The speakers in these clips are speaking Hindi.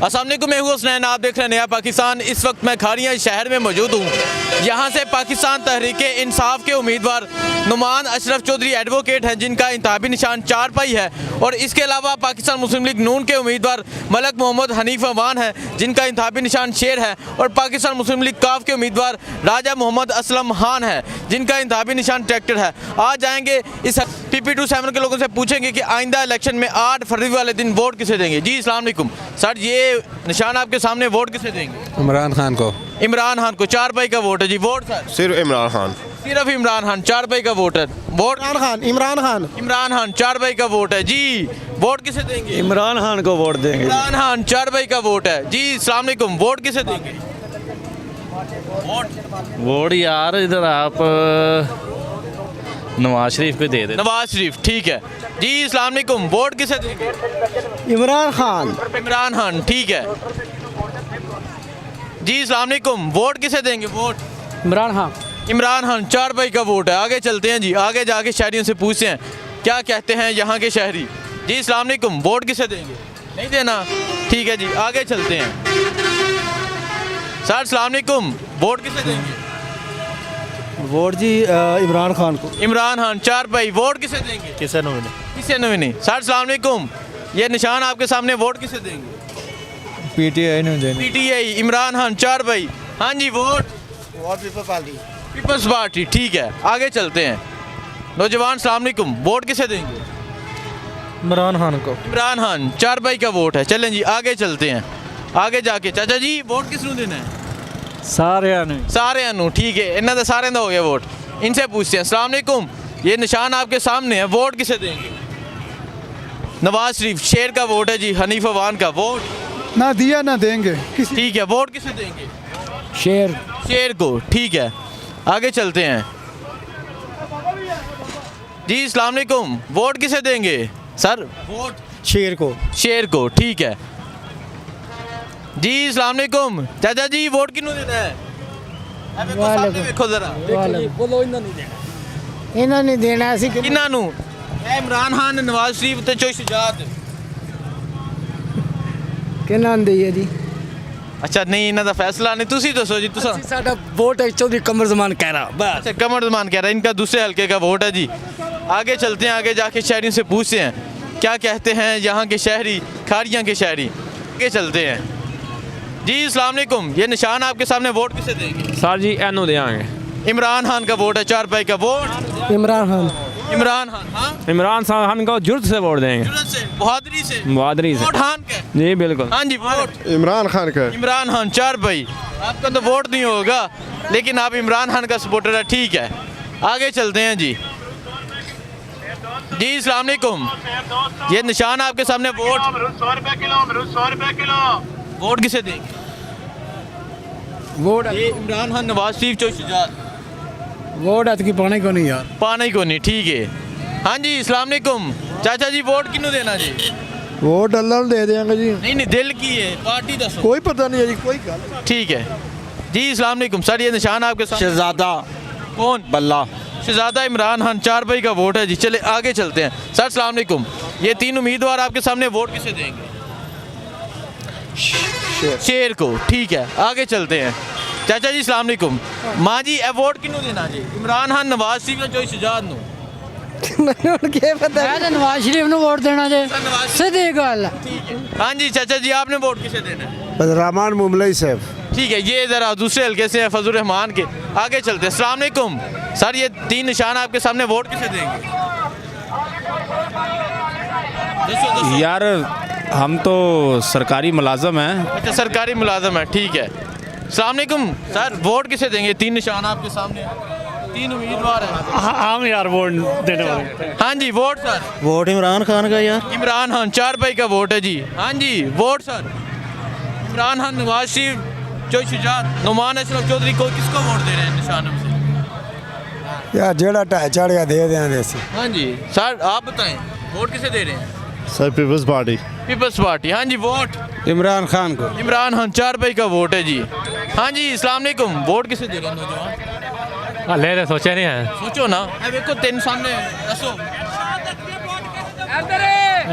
अस्सलाम वालेकुम, मैं हूँ हुसनैन, आप देख रहे हैं नया पाकिस्तान। इस वक्त मैं खारियां शहर में मौजूद हूँ। यहाँ से पाकिस्तान तहरीक-ए-इंसाफ के उम्मीदवार नुमान अशरफ चौधरी एडवोकेट हैं, जिनका इंतखाबी निशान 4 पाई है। और इसके अलावा पाकिस्तान मुस्लिम लीग नून के उम्मीदवार मलक मोहम्मद हनीफ अवान हैं, जिनका इंतखाबी निशान शेर है। और पाकिस्तान मुस्लिम लीग काफ के उम्मीदवार राजा मोहम्मद असलम खान है, जिनका इंतखाबी निशान ट्रैक्टर है। आज जाएंगे इस PP27 के लोगों से पूछेंगे कि आइंदा इलेक्शन में 8 फरवरी वाले दिन वोट किसे देंगे। जी अस्सलाम वालेकुम सर, ये निशान आपके सामने, वोट किसे देंगे? इमरान खान को। इमरान खान को 4 पाई का वोट है जी। Vote sir? सिर्फ इमरान खान। सिर्फ इमरान खान 4 पाई का वोट है। वोट इमरान खान 4 पाई का वोट है जी। वोट किसे देंगे? इमरान खान को वोट देंगे। इमरान खान 4 पाई का वोट है जी। अस्सलाम वालेकुम, वोट किसे देंगे? वोट यार इधर आप नवाज शरीफ को दे दे। नवाज शरीफ, ठीक है जी। अस्सलाम वालेकुम, वोट किसे देंगे? इमरान खान इमरान खान, ठीक है जी। अस्सलाम वालेकुम, वोट किसे देंगे? वोट इमरान खान इमरान खान 4 पाई का वोट है। आगे चलते हैं जी, आगे जाके शहरियों से पूछते हैं क्या कहते हैं यहाँ के शहरी। जी अस्सलाम वालेकुम, वोट किसे देंगे? नहीं देना, ठीक है जी। आगे चलते हैं सर। अस्सलाम वालेकुम, वोट किसे देंगे? वोट जी इमरान खान को। इमरान खान 4 पाई, वोट किसे देंगे? किसे नहीं किसे नहीं। सर अस्सलाम वालेकुम, ये निशान आपके सामने, वोट किसे देंगे? PTI नहीं देनी। PTI इमरान खान 4 पाई। हाँ जी, वोट पीपल्स पार्टी, ठीक है। आगे चलते हैं नौजवान। अस्सलाम वालेकुम, वोट किसे देंगे? इमरान खान को। इमरान खान 4 पाई का वोट है। चलें जी, आगे चलते हैं। आगे जाके चाचा जी, वोट किस नूं देना है? सारे नूं, ठीक है। इन्हों का सारे हो गया वोट। इनसे पूछते हैं। अस्सलाम वालेकुम, ये निशान आपके सामने है, वोट किसे देंगे? नवाज शरीफ शेर का वोट है जी। हनीफ अवान का वोट ना दिया ना देंगे किसी। ठीक है। वोट किसे देंगे? शेर को, ठीक है। आगे चलते हैं जी। अस्सलाम वालेकुम, वोट किसे देंगे सर? वोट शेर को, ठीक है जी। अस्सलाम वालेकुम चाचा जी, वोट किन्नू देना है? देखो जरा इन्होंने देना ऐसी किन्ना नू? इमरान खान, नवाज शरीफ ते चोई शुजात। किन्ना दी है जी? अच्छा नहीं, इन्हों का फैसला नहीं, तुसी दसो जी। तुसा साडा वोट है चौधरी कमर जमान कह रहा बस। अच्छा, कमर जमान कह रहा है, इनका दूसरे हल्के का वोट है जी। आगे चलते हैं, आगे जाके शहरियों से पूछते हैं क्या कहते हैं यहाँ के शहरी, खारियाँ के शहरी। आगे चलते हैं जी। अस्सलाम वालेकुम, ये निशान आपके सामने, वोट किसे देंगे? सर जी एनो देंगे। इमरान खान का वोट है 4 पाई का वोट। इमरान खान हाँ, इमरान खान को जुर्त से वोट देंगे। बहादुरी से वोट खान का। जी बिल्कुल। हाँ जी, वोट इमरान खान का। इमरान खान 4 पाई। आपका तो वोट नहीं होगा, लेकिन आप इमरान खान का सपोर्टर है, ठीक है। आगे चलते हैं जी। जी अस्सलाम वालेकुम, ये निशान आपके सामने, वोट 100 रुपए किलो। वोट किसे देंगे? वोट ये इमरान खान, नवाज शरीफ, चोई शुजात। वोट की पाने को नहीं यार, पाना ही को नहीं, ठीक है। हाँ जी अस्सलाम वालेकुम चाचा जी, वोट किन्नू देना जी? वोट अल्लाह दे देंगे जी। नहीं, दिल की है, पार्टी दसो। कोई पता नहीं है जी, कोई गल। ठीक है जी। अस्सलाम वालेकुम सर, ये निशान आपके सामने। शहजादा कौन? बल्ला। शहजादा इमरान खान 4 पाई का वोट है जी। चले आगे चलते हैं सर। अस्सलाम वालेकुम, ये 3 उम्मीदवार आपके सामने, वोट किसे देंगे? शेर को, ठीक है। आगे चलते हैं चाचा जी। अस्सलाम वालेकुम माँ जी, ए वोट किन्नू देना जी? इमरान खान, नवाज शरीफ या चोई शुजात नू? मैं नवाज शरीफ ने वोट देना जे, सीधी गल। हाँ जी चाचा जी, आपने वोट किसे देना है? रहमान मुमलई साहब। ठीक है, ये ज़रा दूसरे हल्के से है, फजल रहमान के। आगे चलते हैं। अस्सलाम वालेकुम सर, ये 3 निशान आपके सामने, वोट किसे देंगे? दसो। यार हम तो सरकारी मुलाजम हैं। अच्छा, सरकारी मुलाजम है, ठीक है। अस्सलाम वालेकुम सर, वोट किसे देंगे? 3 निशान आपके सामने, 3 उम्मीदवार हैं। हम यार वोट देने वाले। हाँ जी, vote sir? Vote Imran Khan का यार। इमरान खान 4 पाई का वोट है जी। हाँ जी, वोट सर? इमरान खान, नवाज शरीफ, चोई शुजात, नुमान अशरफ चौधरी को किसको वोट दे रहे हैं निशानों से? यार जेड़ा ढाई चाड़िया दे देंगे। हाँ जी सर, आप बताएं वोट किसे दे रहे हैं? Sir peoples party. Peoples party, हाँ जी। वोट इमरान खान को। इमरान खान 4 पाई का वोट है जी। हाँ जी अस्सलाम वालेकुम, वोट किसे दे रहे हैं नौजवान? ले रहे सोचे नहीं है। सोचो ना, देखो 3 सामने, दसो।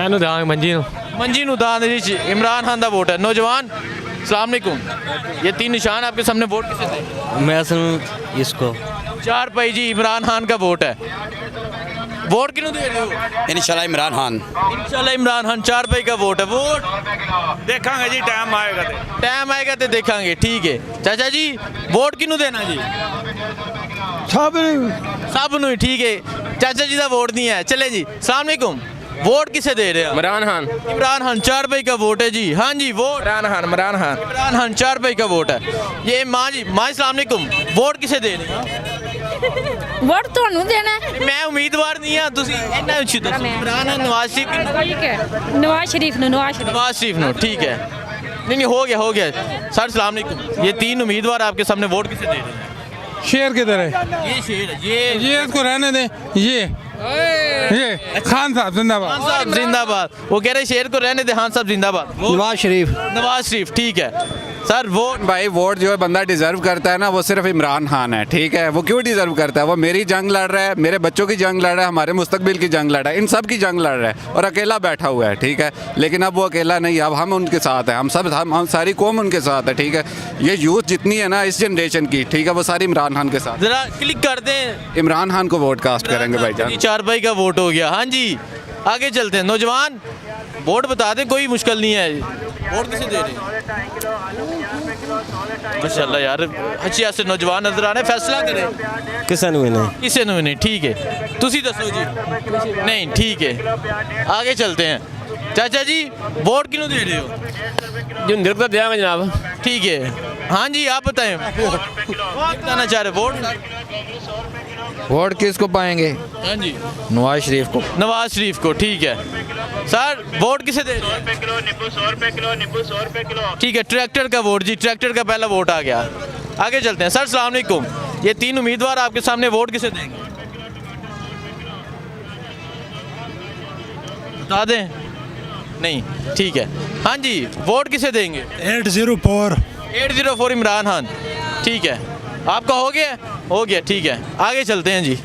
एनो देंगे मंजी नू। मंजी नुदान इमरान खान का वोट है। नौजवान अस्सलाम वालेकुम, ये 3 निशान आपके सामने, वोट किसे दें? मैं असल इसको 4 पाई जी इमरान खान का वोट है। वोट किन्हों दे रहे हो? इंशाल्लाह इमरान खान। इंशाल्लाह इमरान खान 4 पाई का वोट है। वोट देखेंगे जी, टाइम आएगा तो। टाइम आएगा तो देखेंगे, ठीक है। चाचा जी वोट किन्हों देना जी? सब नूं, ठीक है। चाचा जी का वोट नहीं है। चले जी, अस्सलाम वालेकुम, वोट किसे दे रहे हो? इमरान खान। इमरान खान 4 पाई का वोट है जी। हाँ जी, वोट इमरान खान। इमरान खान 4 पाई का वोट है। ये माँ जी, माँ अस्सलाम वालेकुम, वोट किसे दे रहे हो? वोट ਤੁਹਾਨੂੰ ਦੇਣਾ ਹੈ मैं उम्मीदवार नहीं हाँ, ਤੁਸੀਂ ਇੰਨਾ ਉੱਚੀ ਦੱਸੋ। इमरान खान, नवाज शरीफ किन्नू? ਠੀਕ ਹੈ ਨਵਾਜ਼ ਸ਼ਰੀਫ ਨੂੰ नवाज शरीफ नो, ठीक है। नहीं हो गया सर। अस्सलाम वालेकुम, ये 3 उम्मीदवार आपके सामने, वोट किसे दे रहे हैं? शेर किधर है? ये शेर है, ये इसको रहने दें। ये खान साहब जिंदाबाद। खान साहब जिंदाबाद। वो कह रहे शेर को रहने दे, खान साहब जिंदाबाद। नवाज शरीफ। नवाज शरीफ, ठीक है सर। वोट भाई वोट जो है बंदा डिजर्व करता है ना, वो सिर्फ इमरान खान है, ठीक है। वो क्यों डिजर्व करता है? वो मेरी जंग लड़ रहा है, मेरे बच्चों की जंग लड़ रहा है, हमारे मुस्तकबिल की जंग लड़ रहा है, इन सब की जंग लड़ रहा है और अकेला बैठा हुआ है, ठीक है। लेकिन अब वो अकेला नहीं, अब हम उनके साथ हैं, हम सारी कौम उनके साथ है, ठीक है। ये यूथ जितनी है ना इस जनरेशन की, ठीक है, वो सारी इमरान खान के साथ। जरा क्लिक कर दें। इमरान खान को वोट कास्ट करेंगे भाईजान। 4 भाई का वोट हो गया। हाँ जी, आगे चलते हैं। नौजवान वोट बता दें, कोई मुश्किल नहीं है। वोट किसे दे रहे हैं? माशाल्लाह यार, अच्छी से नौजवान नजर आ रहे हैं, फैसला करें। किसे नहीं किसे नहीं, ठीक है। तुसी दसो जी। नहीं, ठीक है, आगे चलते हैं। चाचा जी वोट किन्हों दे रहे हो? जो निर्भर देंगे जनाब। ठीक है, हाँ जी आप बताएं, बताना चाह रहे वोट? वोट किसको पाएंगे? हाँ जी, नवाज शरीफ को। नवाज शरीफ को, ठीक है। सर वोट किसे दे रहे हैं? ठीक है, ट्रैक्टर का वोट जी, ट्रैक्टर का पहला वोट आ गया। आगे चलते हैं। सर अस्सलाम वालेकुम, ये 3 उम्मीदवार आपके सामने, वोट किसे देंगे? बता दें? नहीं, ठीक है। हाँ जी, वोट किसे देंगे? 804 इमरान खान, ठीक है। आपका हो गया, ठीक है। आगे चलते हैं जी,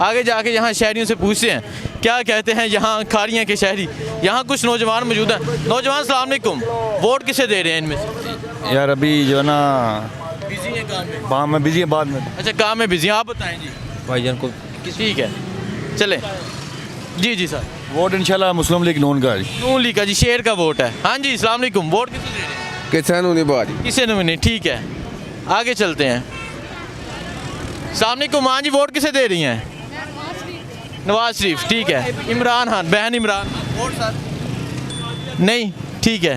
आगे जाके यहाँ शहरियों से पूछते हैं क्या कहते हैं यहाँ खारियाँ के शहरी। यहाँ कुछ नौजवान मौजूद हैं। नौजवान अस्सलाम वालेकुम, वोट किसे दे रहे हैं इनमें से? यार अभी जो है ना बिजी है काम में? काम में बिजी है, बाद में अच्छा, काम में बिजी हैं, आप बताएं जी। भाईजान को ठीक है, चलें जी सर। वोट इंशाल्लाह मुस्लिम लीग नून का। नून लीग का जी, शेर का वोट है। हाँ जी अस्सलाम वालेकुम, वोट किसे दे रहे हैं? किसान नहीं बारी। किसे नहीं, ठीक है। आगे चलते हैं। सामने को मां जी वोट किसे दे रही हैं? नवाज शरीफ, ठीक है। इमरान खान, बहन इमरान खान, वोट सर? नहीं, ठीक है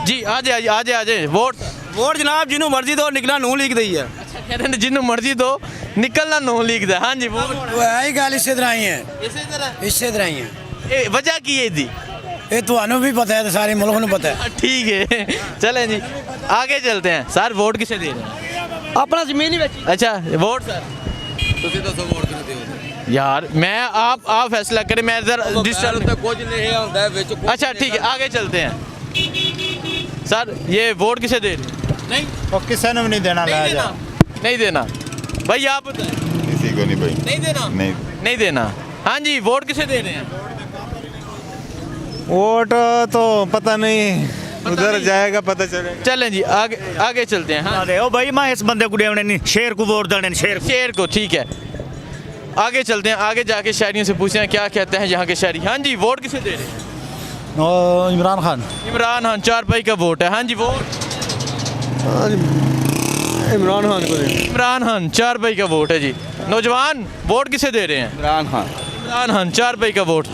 जी। आजे वोट जनाब जिन्हों मर्जी दो, निकला नून लीग दी है। कहते हैं जिन्हों मर्जी दो, निकलना नून लीग दा। हाँ जी, वोट यही गल इसे तरह ही है, इसे तरह ही है। वजह की है दी? ये तो भी पता है, तो सारे मुल्क को पता है। ठीक है, चलें जी आगे चलते हैं। सर वोट किसे दे रहे हैं? अपना जमीन ही बेची। अच्छा, वोट सर यार, मैं आप फैसला करें, मैं जरा डिस्टर्ब कुछ नहीं होता। अच्छा ठीक है, आगे चलते हैं। सर ये वोट किसे दे रहे हैं? नहीं, और किसी ने भी नहीं देना, नहीं देना भाई, आप बताएं। किसी को नहीं भाई, नहीं देना, नहीं देना। हाँ जी, वोट किसे दे रहे हैं? वोट तो पता नहीं, उधर जाएगा पता चलेगा। चलें जी आगे चलते हैं। हाँ, ओ भाई मैं इस बंदे को देने नहीं, शेर को वोट देने, शेर को, ठीक है। आगे चलते हैं, आगे जाके शहरियों से पूछते हैं क्या कहते हैं यहाँ के शहरी। हाँ जी, वोट किसे दे रहे हैं? इमरान खान। इमरान खान 4 पाई का वोट है। हाँ जी, वोट इमरान खान को। इमरान खान 4 पाई का वोट है जी। नौजवान वोट किसे दे रहे हैं? इमरान खान 4 पाई का वोट।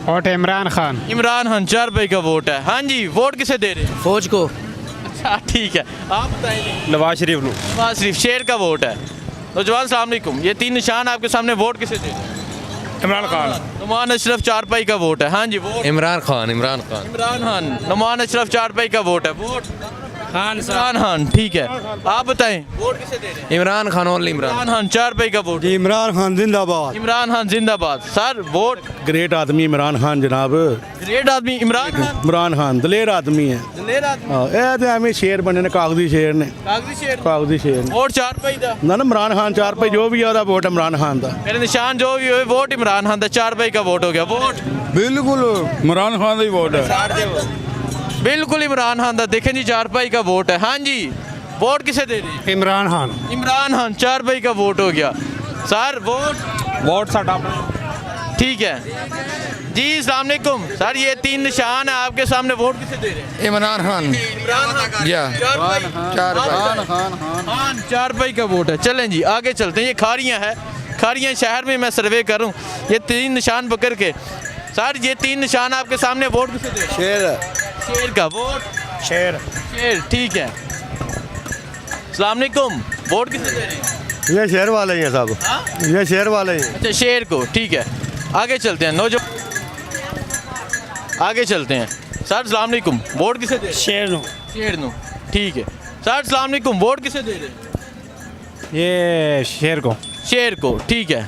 वोट इमरान खान। इमरान खान 4 पाई का वोट है। हाँ जी, वोट किसे दे रहे हैं? फौज को। अच्छा ठीक है, आप बताएं। नवाज शरीफ। नवाज शरीफ, शेर का वोट है। नौजवान अस्सलाम वालेकुम, ये 3 निशान आपके सामने, वोट किसे दे रहे हैं? इमरान खान। नुमान अशरफ 4 पाई का वोट है। हाँ जी, वोट इमरान खान। इमरान खान, नुमान अशरफ 4 पाई का वोट है। वोट खान इमरान खान, ठीक है। आप बताएं वोट किसे दे रहे हैं? इमरान खान ओनली इमरान खान, 4 रुपए का वोट। इमरान खान जिंदाबाद। इमरान खान जिंदाबाद। Sir vote? ग्रेट आदमी इमरान खान जनाब। ग्रेट आदमी इमरान खान, इमरान खान दलेर आदमी है। दलेर आदमी, हाँ, ਇਹ ਤੇ ਐਵੇਂ ਸ਼ੇਰ ਬਣੇ ਨੇ ਕਾਗਜ਼ੀ ਸ਼ੇਰ ਨੇ। कागजी शेर। ਕਾਗਜ਼ੀ ਸ਼ੇਰ ਨੇ। वोट 4 रुपए ਦਾ। ਨਾ ਇਮਰਾਨ ਖਾਨ 4 ਰੁਪਏ ਜੋ ਵੀ ਆ ਉਹਦਾ ਵੋਟ ਇਮਰਾਨ ਖਾਨ ਦਾ। मेरे निशान जो भी हो, वोट इमरान खान का 4 रुपए का वोट हो गया। वोट बिल्कुल इमरान खान का ही वोट है। बिल्कुल इमरान खान का। देखें जी 4 रुपए का वोट है। हाँ जी, वोट किसे दे रहे हैं? ਇਮਰਾਨ ਖਾਨ। इमरान खान, 4 रुपए का वोट हो गया। Sir vote? वोट साडा ठीक है जी। अस्सलाम वालेकुम सर, ये 3 निशान है आपके सामने, वोट किसे दे रहे हैं? इमरान खान इमरान खान। या 4 खान, 4 रुपए का वोट है। चलें जी आगे चलते हैं। ये खारियाँ है, खारियाँ शहर में मैं सर्वे करूँ। ये 3 निशान पकड़ के सर, ये 3 निशान आपके सामने, वोट किसे दे रहे हैं? ਸ਼ੇਰ। शेर का वोट। शेर। शेर, ठीक है। अस्सलाम वालेकुम, वोट किसे दे रहे हैं? ये शेर वाले ही हैं सब। हाँ? ये शेर वाले ही हैं। अच्छा शेर को, ठीक है। आगे चलते हैं। आगे चलते हैं। सर अस्सलाम वालेकुम, वोट किसे दे रहे हैं? शेर नो। शेर नो, ठीक है। सर अस्सलाम वालेकुम, वोट किसे दे रहे हैं? ये शेर को। शेर को, ठीक है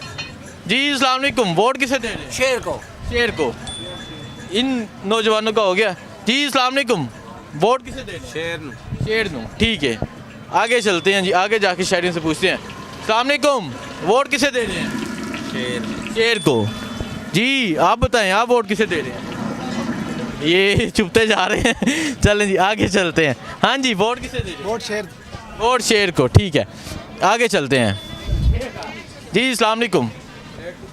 जी। अस्सलाम वालेकुम, वोट किसे दे रहे हैं? शेर को। शेर को। इन नौजवानों का हो गया जी। अस्सलाम वालेकुम, वोट किसे दे रहे हैं? शेर नो, ठीक है। आगे चलते हैं जी, आगे जाके शहरियों से पूछते हैं। अस्सलाम वालेकुम, वोट किसे दे रहे हैं? शेर को जी। आप बताएं, आप वोट किसे दे रहे हैं? ये चुपते जा रहे हैं। चलें जी आगे चलते हैं। हाँ जी, वोट किसे दे रहे हैं? वोट शेर। वोट शेर को, ठीक है। आगे चलते हैं जी। अस्सलाम वालेकुम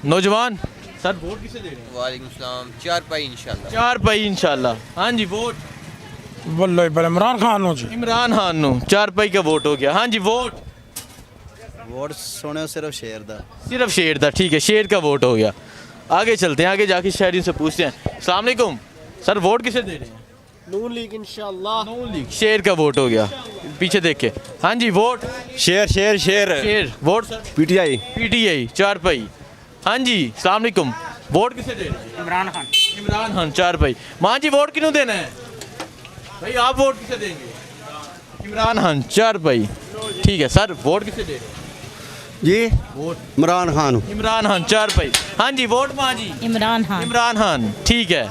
नौजवान, सर वोट किसे दे रहे हैं? वालेकुम सलाम। 4 रुपए इंशाल्लाह। 4 रुपए इंशाल्लाह। हाँ जी, वोट? बोलो इमरान खान हो जी। इमरान खान नो, 4 रुपए का वोट हो गया। हाँ जी, वोट? वोट सुने सिर्फ शेर दा। सिर्फ शेर था, ठीक है। शेर का वोट हो गया। आगे चलते हैं, आगे जाके शहरियों से पूछते हैं। अस्सलाम वालेकुम सर, वोट किसे दे रहे हैं? नून लीग इंशाल्लाह। नून लीग। शेर का वोट हो गया। पीछे देख के। हाँ जी, वोट? शेर शेर शेर। शेर। Vote sir? पीटीआई। पीटीआई, 4 रुपए। हाँ जी, अस्सलाम वालेकुम, वोट किसे दे रहे हैं? इमरान खान। इमरान खान, 4 रुपए। माँ जी, वोट किन्हों देना है भाई? आप वोट किसे देंगे? इमरान खान, 4 रुपए, ठीक है। सर वोट किसे दे रहे हैं? जी वोट इमरान खान। इमरान खान, 4 रुपए। हाँ जी, वोट माँ जी? इमरान खान। इमरान खान, ठीक है।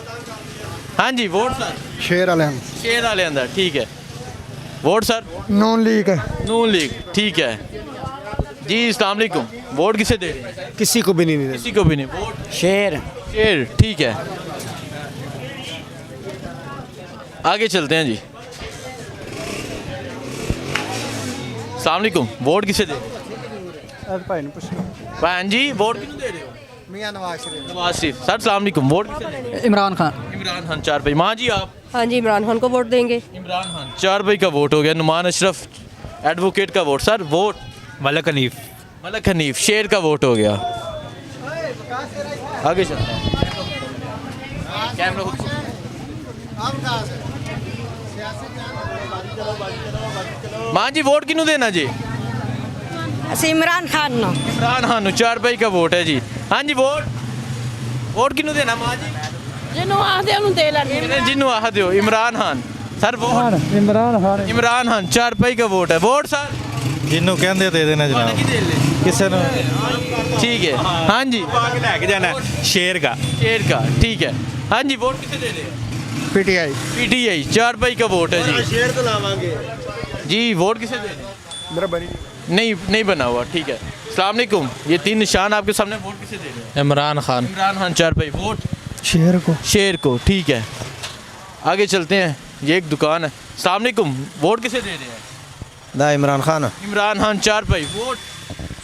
हाँ जी, वोट सर? शेर वाले। शेर वाले अंदर, ठीक है। Vote sir? Noon League. Noon League, ठीक है जी। अस्सलाम वालेकुम, वोट किसे दे रहे हैं? किसी को भी नहीं। किसी को भी नहीं। वोट? शेर। शेर, ठीक है। आगे चलते हैं जी। अस्सलाम वालेकुम, वोट किसे दे रहे हैं? बहन जी, वोट किसे दे रहे हो? मियां नवाज शरीफ। नवाज शरीफ। सर अस्सलाम वालेकुम, वोट किसे दे रहे हैं? इमरान खान। इमरान खान, 4 रुपए। माँ जी आप? हाँ जी, इमरान खान को वोट देंगे। इमरान खान, 4 रुपए का वोट हो गया। नुमान अशरफ एडवोकेट का vote. Sir vote? Malik Hanif. Malik Hanif, शेर का वोट हो गया। आगे चलते हैं। कैमरा खुद से। माँ जी, वोट किन्हों देना जी? इमरान खान नो। इमरान खान, 4 रुपए का वोट है जी। हाँ जी, वोट? वोट किन्हों देना माँ जी? जिन्हों आखदे उन्होंने दे लेंगे। जिन्हों आखदे हो, इमरान खान। Sir vote? इमरान खान। इमरान खान, 4 रुपए का वोट है। Vote sir? जिन्हों कहते दे देना जनाब। किसे ने? ठीक है। हाँ जी, लेके जाना शेर का। शेर का, ठीक है। हाँ जी, वोट किसे दे रहे हैं? पीटीआई। पीटीआई, 4 रुपए का वोट है जी। शेर तो लावांगे जी, वोट किसे दे रहे हैं? मेरा बनी नहीं बना हुआ, ठीक है। अस्सलाम वालेकुम, ये 3 निशान आपके सामने, वोट किसे दे रहे हैं? इमरान खान। इमरान खान, 4 रुपए। वोट? शेर को। शेर को, ठीक है। आगे चलते हैं, ये एक दुकान है। अस्सलाम वालेकुम, वोट किसे दे रहे हैं? दा इमरान खान। इमरान खान, 4 रुपए। वोट?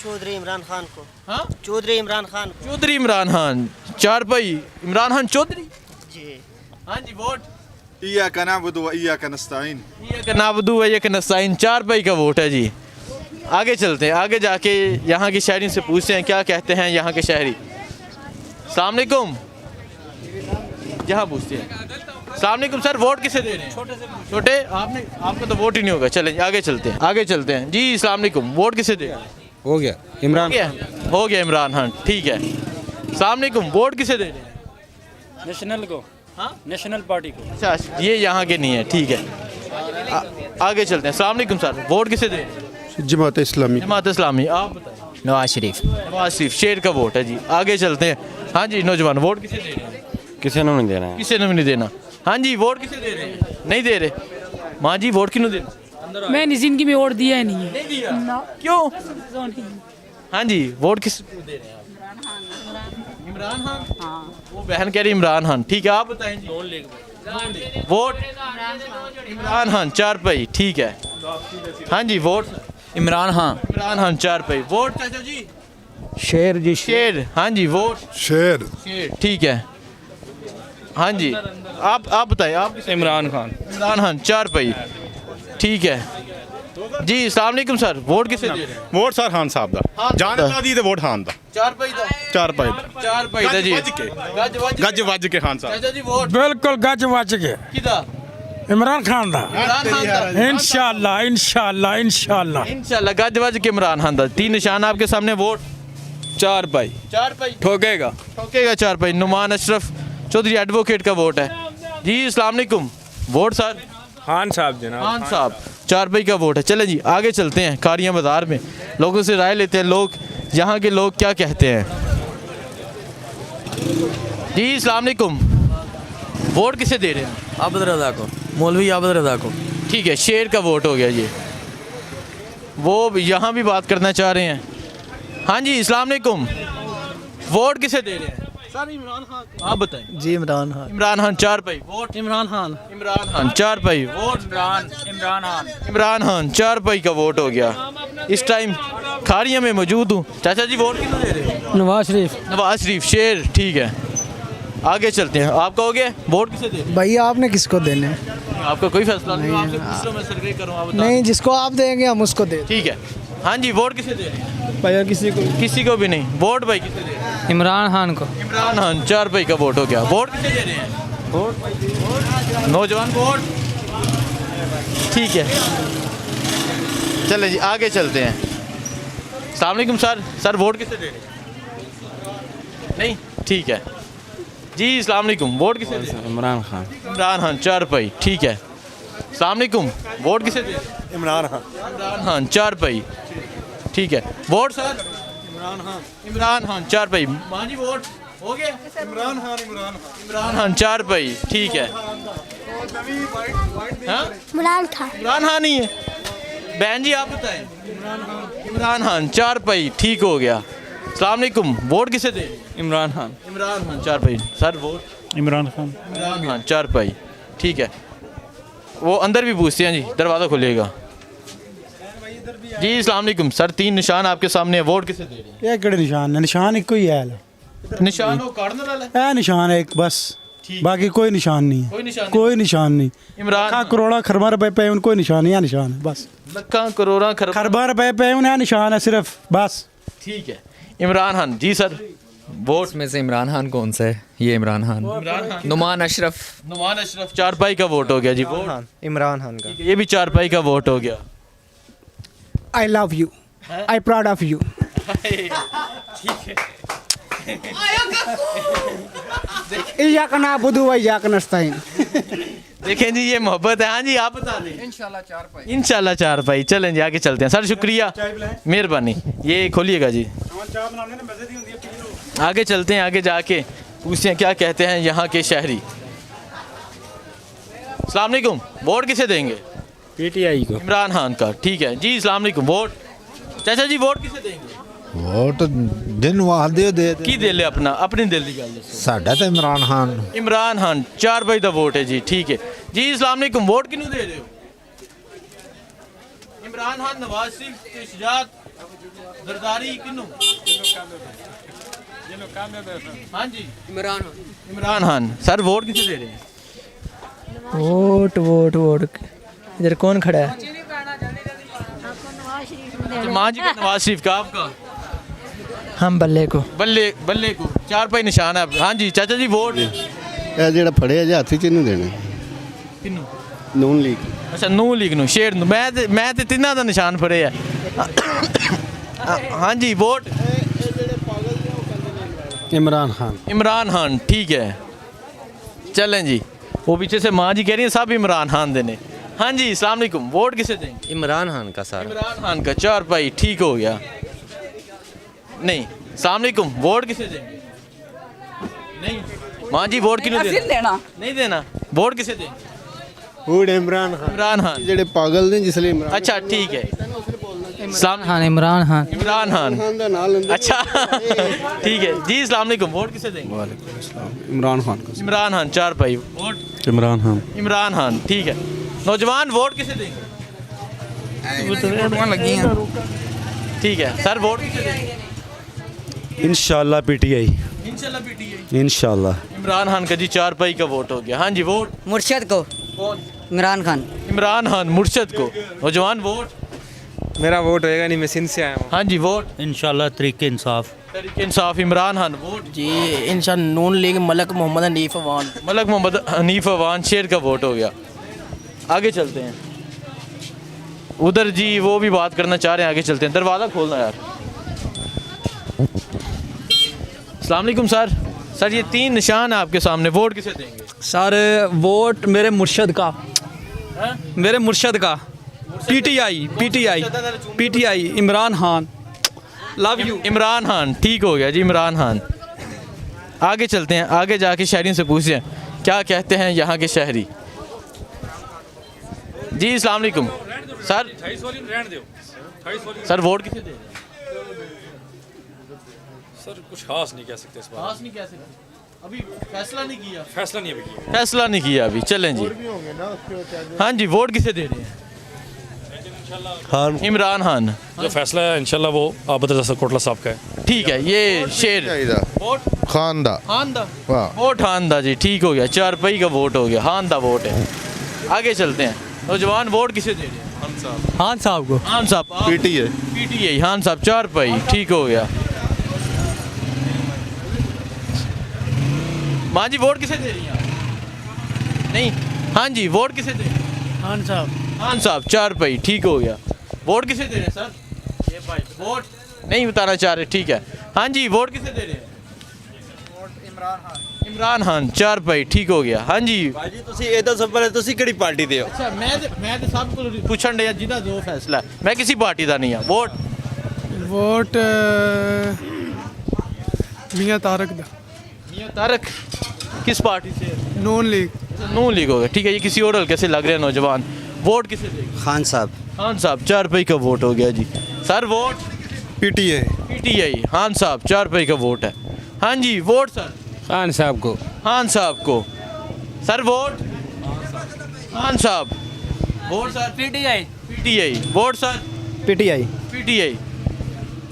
चौधरी इमरान खान को। हाँ, चौधरी इमरान खान। चौधरी इमरान खान, 4 रुपए। इमरान खान चौधरी जी। हाँ जी, वोट? इय्याक नअबुदु व इय्याक नस्तईन। इय्याक नअबुदु व इय्याक नस्तईन, 4 रुपए का वोट है जी। आगे चलते हैं, आगे जाके यहाँ की शहरी से पूछते हैं क्या कहते हैं यहाँ के शहरी। अस्सलाम वालेकुम, यहाँ पूछते हैं। अस्सलाम वालेकुम सर, वोट किसे दे रहे हैं? छोटे आपने, आपका तो वोट ही नहीं होगा। चलें आगे चलते हैं, आगे चलते हैं जी। अस्सलाम वालेकुम, वोट किसे दे रहे हैं? हो गया इमरान। हो गया इमरान खान, ठीक है। अस्सलाम वालेकुम, वोट किसे दे रहे हैं? नेशनल को। हाँ, नेशनल पार्टी को। अच्छा, ये यहाँ के नहीं है, ठीक है। आगे चलते हैं। अस्सलाम वालेकुम सर, वोट किसे दें? जमात इस्लामी। जमात इस्लामी। आप बताएं। नवाज शरीफ। नवाज शरीफ शेर का वोट है जी। आगे चलते हैं। हाँ जी नौजवान, वोट किसे दे रहे हैं? किसी ने नहीं देना है। किसे ने भी नहीं देना। हाँ जी, वोट किसे दे रहे हैं? नहीं दे रहे। माँ जी वोट किन्हों देना? मैंने जिंदगी में वोट दिया ही नहीं है। नहीं दिया। क्यों? हाँ जी, वोट किस को दे रहे हैं आप? इमरान खान। हाँ। वो बहन कह रही इमरान खान। ठीक है, आप बताएं जी। वोट इमरान खान 4 पाई। ठीक है। हाँ जी, वोट इमरान खान। इमरान खान 4 पाई। वोट चाचा जी? शेर जी शेर। हाँ जी, वोट शेर शेर। ठीक है। हाँ जी, आप बताएं। आप इमरान खान। इमरान खान 4 पाई। ठीक है जी। अस्सलाम वालेकुम सर, वोट किसे दे रहे हैं? वोट सर खान साहब दा जान ला दी ते वोट खान दा 4 पाई दा। 4 पाई 4 पाई दा जी। गज वज के खान साहब चाचा जी वोट बिल्कुल गज वज के किदा? इमरान खान दा इमरान खान दा। इंशाल्लाह इंशाल्लाह इंशाल्लाह इंशाल्लाह गज वज के इमरान खान दा। 3 निशान आपके सामने। वोट 4 पाई 4 पाई। ठोकेगा। ठोकेगा 4 पाई। नुमान अशरफ चौधरी एडवोकेट का वोट है जी। अस्सलाम वालेकुम, वोट सर? खान साहब जनाब। खान साहब 4 पाई का वोट है। चलें जी आगे चलते हैं। कारियां बाजार में लोगों से राय लेते हैं, लोग यहाँ के लोग क्या कहते हैं जी। अस्सलाम वालेकुम, वोट किसे दे रहे हैं? आबद रजा को। मौलवी आबद रजा को। ठीक है, शेर का वोट हो गया ये। वो यहाँ भी बात करना चाह रहे हैं। हाँ जी अस्सलाम वालेकुम, वोट किसे दे रहे हैं? सर इमरान खान। आप बताएं। जी इमरान खान। इमरान खान 4 पाई। वोट इमरान खान। इमरान खान 4 पाई। वोट इमरान खान 4 पाई का वोट हो गया। इस टाइम खारिया में मौजूद हूँ। चाचा जी वोट किसको दे रहे हो? नवाज शरीफ। नवाज शरीफ शेर। ठीक है, आगे चलते हैं। आपका हो गया, वोट किसे दे रहे भैया आपने किसको देने हैं? आपका कोई फैसला नहीं? आपसे पूछ लो, मैं सर्वे करूँ। आप बताओ। नहीं, जिसको आप देंगे हम उसको दे। ठीक है। हाँ जी, वोट किसे दे रहे हैं? भैया किसी को भी नहीं। वोट भाई किसे दे रहे हैं? इमरान खान को। इमरान खान 4 पाई का वोट हो गया। वोट किसे दे रहे हैं? वोट नौजवान वोट। ठीक है, चले जी आगे चलते हैं। अस्सलाम वालेकुम सर, वोट किसे दे रहे हैं? नहीं। ठीक है जी। अस्सलाम वालेकुम, वोट किसे दे रहे हैं? इमरान खान। इमरान खान 4 पाई। ठीक है। अस्सलाम वालेकुम, वोट किसे दे रहे हैं? इमरान खान। इमरान खान 4 पाई। ठीक है। Vote sir? इमरान खान 4 पाई। माँ जी वोट हो गया? इमरान खान 4 पाई। ठीक है। हाँ? इमरान खान। इमरान खान ही है। बहन जी आप बताएं। इमरान खान 4 पाई। ठीक हो गया। अस्सलाम वालेकुम, वोट किसे दे? इमरान खान। इमरान खान 4 पाई। Sir vote? इमरान खान। इमरान खान 4 पाई। ठीक है, वो अंदर भी पूछते हैं जी, दरवाज़ा खुलेगा जी। अस्सलाम वालेकुम सर, 3 निशान आपके सामने है। वोट किसे दे रहे हैं? ये किहड़े निशान ने? निशान एक ही है। निशान वो काटने वाला है। ए निशान एक बस, बाकी कोई निशान नहीं है। कोई निशान नहीं। कोई निशान नहीं। इमरान लाखा करोड़ा खरबा रुपए पे उनको निशान है, निशान है बस। लखा करोड़ा खरबा रुपए पे उन्हें निशान है सिर्फ बस। ठीक है। इमरान खान जी सर, वोट में से इमरान खान कौन सा है? ये इमरान खान। नुमान अशरफ। नुमान अशरफ 4 पाई का वोट हो गया जी। वोट इमरान खान का। ये भी 4 पाई का वोट हो गया। I love you, I proud of you. या का ना बुदू भाई या का नस्ताइन। देखें जी ये मोहब्बत है। हाँ जी आप बता दें। इंशाल्लाह 4 पाई। चलें जी आगे चलते हैं। सर शुक्रिया, मेहरबानी। ये खोलिएगा जी। आगे चलते हैं, आगे जाके पूछते हैं क्या कहते हैं यहाँ के शहरी। अस्सलाम वालेकुम, वोट किसे देंगे? पीटीआई को। इमरान खान का। ठीक है जी। अस्सलाम वालेकुम, वोट चाचा जी वोट किसे देंगे? वोट जिन वादे दे की दिल है अपना, अपनी दिल की गल दसो। साडा तो इमरान खान। इमरान खान 4 पाई का वोट है जी। ठीक है जी। अस्सलाम वालेकुम, वोट किन्नू दे रहे हो? इमरान खान, नवाज शरीफ, इशरात, जरदारी किन्नू? हाँ जी इमरान खान। सर वोट किसे दे रहे हैं? वोट इधर कौन खड़ा है? माँ जी का नवाज शरीफ का। आपका? हम बल्ले को। बल्ले को 4 पाई निशान है। हाँ जी चाचा जी वोट ਇਹ ਜਿਹੜਾ ਫੜਿਆ ਜੇ ਹੱਥ 'ਚ ਇਹਨੂੰ ਦੇਣੇ किन्नू? ਨੂਨ ਲੀਗ। अच्छा नू लीग नू, शेर नू। मैं ते तिन्ना दा निशान फड़े है। हाँ जी वोट इमरान खान। इमरान खान। ठीक है, चलें जी। वो पीछे से माँ जी कह रही हैं सब इमरान खान देने। हाँ जी अस्सलाम वालेकुम, वोट किसे देंगे? इमरान खान का सर। इमरान खान का। 4 भाई ठीक हो गया। नहीं अस्सलाम वालेकुम, वोट किसे देंगे? नहीं माँ जी वोट किन्हें देना? नहीं देना। वोट किसे देंगे? वोट इमरान खान। इमरान खान। ਜਿਹੜੇ ਪਾਗਲ ਨੇ ਜਿਸਲੇ ਇਮਰਾਨ अच्छा ठीक है। इस्लाम खान इमरान खान इमरान खान। ਖਾਨ ਦਾ ਨਾਂ ਲੈਂਦੇ अच्छा ठीक है जी अस्सलाम वालेकुम, वोट किसे देंगे? इमरान खान का। इमरान खान। 4 भाई वोट इमरान खान। इमरान खान ठीक है। नौजवान वोट किसे देंगे? ठीक है सर, वोट किसे देंगे? इंशाल्लाह पीटीआई। इंशाल्लाह पीटीआई। इंशाल्लाह। इमरान खान का जी 4 भाई का वोट हो गया। हाँ जी वोट मुर्शद को कौन? इमरान खान इमरान खान मुर्शद को। नौजवान वोट? मेरा वोट होएगा नहीं, मैं सिंध से आया हूँ। हाँ जी वोट इंशाल्लाह तरीके इंसाफ। तहरीक इंसाफ इमरान खान। वोट जी इंशाल्लाह नून लीग मलक मोहम्मद हनीफ अवान मलक मोहम्मद हनीफ अवान शेर का वोट हो गया। आगे चलते हैं, उधर जी वो भी बात करना चाह रहे हैं, आगे चलते हैं। दरवाज़ा खोलना यार। अस्सलाम वालेकुम सर। सर ये 3 निशान है आपके सामने, वोट किसे देंगे? सर वोट मेरे मुर्शद का, मेरे मुर्शद का। PTI PTI PTI Imran Khan. Love you. Imran Khan ठीक हो गया जी, इमरान खान। आगे चलते हैं, आगे जाके शहरियों से पूछते हैं क्या कहते हैं यहाँ के शहरी। जी अस्सलाम वालेकुम सर। सर वोट किसे दें? सर कुछ खास नहीं कह सकते इस बार। खास नहीं कह सकते, अभी फैसला नहीं किया। फैसला नहीं अभी किया। फैसला नहीं किया अभी। चलें जी। हाँ जी वोट किसे दे रहे हैं? खान। इमरान खान। जो फैसला है इंशाल्लाह वो आबद रज़ा कोटला साहब का है। ठीक है ये शेर। वोट खान दा खान दा। वाह। वोट खान दा जी ठीक हो गया। 4 भाई का वोट हो गया, खान दा वोट है। आगे चलते हैं, नौजवान वोट किसे दे रहे हैं? खान साहब को। खान साहब। पीटीआई। पीटीआई खान साहब। 4 भाई ठीक हो गया। माँ जी वोट किसे दे रही हैं आप? नहीं हाँ जी वोट किसे दे रहे हैं? खान साहब। खान साहब। 4 भाई ठीक हो गया। वोट किसे दे रहे हैं सर? ये भाई वोट नहीं बताना चाह रहे, ठीक है। हाँ जी वोट किसे दे रहे हैं? इमरान खान। 4 भाई ठीक हो गया। हाँ जी भाजी ਤੁਸੀਂ ਇਹ ਦੱਸੋ ਪਹਿਲੇ ਤੁਸੀਂ ਕਿਹੜੀ ਪਾਰਟੀ ਦੇ ਹੋ? अच्छा मैं तो सब को पूछन डया जिदा जो फैसला है, मैं किसी पार्टी का नहीं हाँ। वोट वोट मियाँ तारक दा मियां तारक। किस पार्टी से? नून लीग। नून लीग हो गया ठीक है। ये किसी और हल्के से लग रहे हैं नौजवान। वोट किसे देंगे? खान साहब। खान साहब। 4 भाई का वोट हो गया जी। Sir vote? PTI. PTI Khan sahab. 4 भाई का वोट है। हाँ जी वोट सर? खान साहब को। खान साहब को। Sir vote? Khan sahab. Vote sir? PTI PTI. Vote sir? PTI. PTI.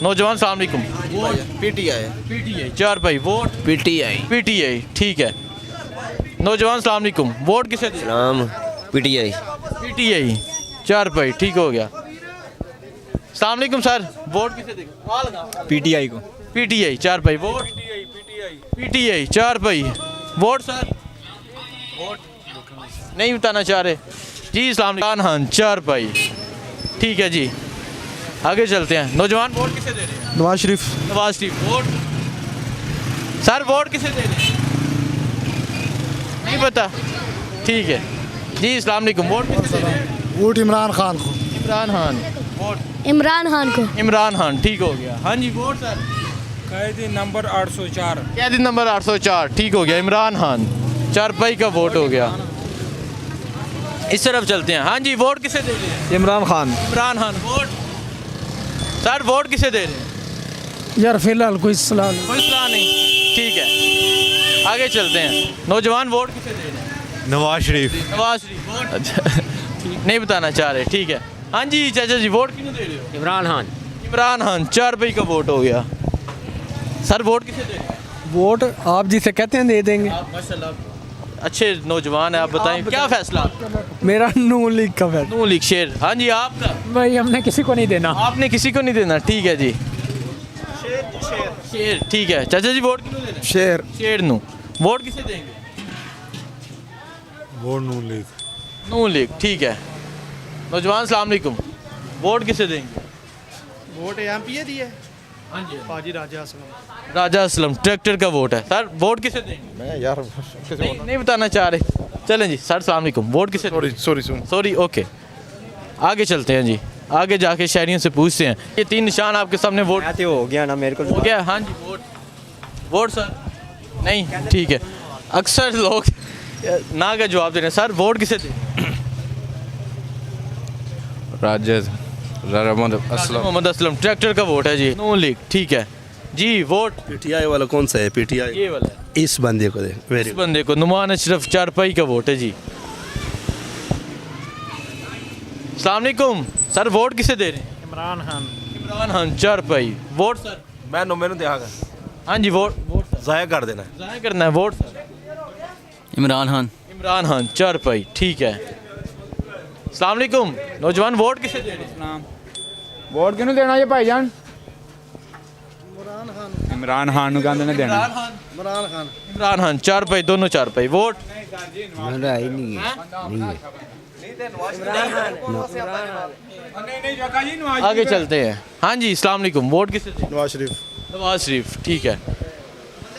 नौजवान सलाम अलैकुम। वोट? पीटीआई। पीटीआई। 4 भाई वोट? पीटीआई। पीटीआई ठीक है। नौजवान सलाम अलैकुम, वोट किसे दें? नाम पीटीआई। पीटीआई। 4 भाई ठीक हो गया। सलाम अलैकुम सर, वोट किसे दें? पीटीआई को। पीटीआई। 4 भाई वोट? पीटीआई। 4 भाई वोट सर? वोट नहीं बताना चाह रहे जी। इस्लाम खान। 4 भाई ठीक है जी। आगे चलते हैं, नौजवान वोट किसे दे रहे हैं? Nawaz Sharif. Nawaz Sharif. Vote sir? Vote किसे दे रहे हैं? नहीं पता ठीक है जी। इस्लाम अलैकुम, वोट किसे दे रहे हैं? वोट इमरान खान को। इमरान खान। वोट? इमरान खान को इमरान खान ठीक हो गया। हाँ जी वोट सर? कैदी नंबर 804। कैदी नंबर 804 ठीक हो गया। इमरान खान। 4 भाई का वोट हो गया। इस तरफ चलते हैं। हाँ जी वोट किसे दे रहे हैं? Imran Khan. Imran Khan. Vote sir? Vote किसे दे रहे हैं? यार फिलहाल कोई सलाह नहीं। कोई सलाह नहीं ठीक है। आगे चलते हैं, नौजवान वोट किसे दे रहे हैं? नवाज शरीफ। नवाज शरीफ। वोट अच्छा नहीं बताना चाह रहे ठीक है। हाँ जी चाचा जी वोट किन्हें दे रहे हो? इमरान खान। इमरान खान। 4 भाई का वोट हो गया। सर वोट किसे दे रहे हैं? वोट आप जिसे कहते हैं दे देंगे। आप माशाल्लाह अच्छे नौजवान हैं, आप बताएं क्या फैसला? मेरा नून लीग का फैसला। नून लीग। शेर। हाँ जी आपका? भाई हमने किसी को नहीं देना। आपने किसी को नहीं देना ठीक है जी। शेर ठीक है। चाचा जी वोट किन्हें दे रहे हैं? शेर। शेर नू। वोट किसे देंगे? Vote Noon League. Noon League ठीक है। नौजवान सलाम अलैकुम, वोट किसे देंगे? वोट एमपीए दी है। हाँ जी पाजी राजा असलम। राजा असलम। ट्रैक्टर का वोट है। सर वोट किसे देंगे? मैं यार नहीं बताना चाह रहे चलें जी सर, अस्सलाम वालेकुम। वोट किसे? सॉरी ओके, आगे चलते हैं जी, आगे जाके शहरियों से पूछते हैं। ये 3 निशान आपके सामने, वोट हो गया ना मेरे को। हो गया? हाँ जी, वोट सर नहीं, ठीक है। अक्सर लोग ना का जवाब दे रहे हैं। सर वोट किसे थे? मोहम्मद असलम। ट्रैक्टर का वोट है जी, नून लीग, ठीक है जी। वोट पीटीआई वाला कौन सा है? पीटीआई ये वाला है, इस बंदे को दे। इस बंदे को, नुमान अशरफ चारपाई का वोट है जी। अस्सलाम वालेकुम सर, वोट किसे दे रहे हैं? इमरान खान चारपाई। Vote sir? मैंने देगा हाँ जी, वोट सर जाया कर देना है। जाहिर करना है। Vote sir? इमरान खान। चारपाई, ठीक है। अस्सलाम वालेकुम नौजवान, वोट किसे दे रहे हैं? वोट किन्नू देना ये भाईजान? इमरान खान नु कहंदे ने देना। इमरान खान चारपाई, दोनों चारपाई। वोट? आगे चलते हैं। हाँ जी, अस्सलाम वालेकुम। वोट किसे? नवाज शरीफ, ठीक है।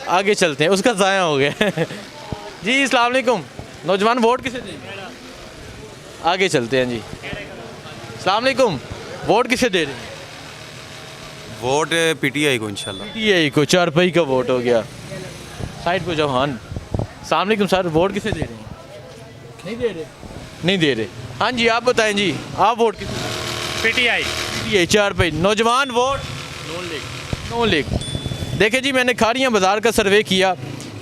आगे चलते हैं, उसका ज़ाया हो गया जी। अस्सलाम वालेकुम नौजवान, वोट किसे देंगे? आगे चलते हैं जी। अस्सलाम वालेकुम, वोट किसे दे रहे हैं? वोट पीटीआई को इंशाल्लाह। पीटीआई को, चारपाई का वोट हो गया। साइड को जाओ। हाँ, अस्सलाम वालेकुम सर, वोट किसे दे रहे हैं? नहीं दे रहे। हाँ जी, आप बताएं जी, आप वोट किसे? पीटीआई चारपाई। नौजवान वोट? नून लीग। देखें जी, मैंने खारियाँ बाज़ार का सर्वे किया,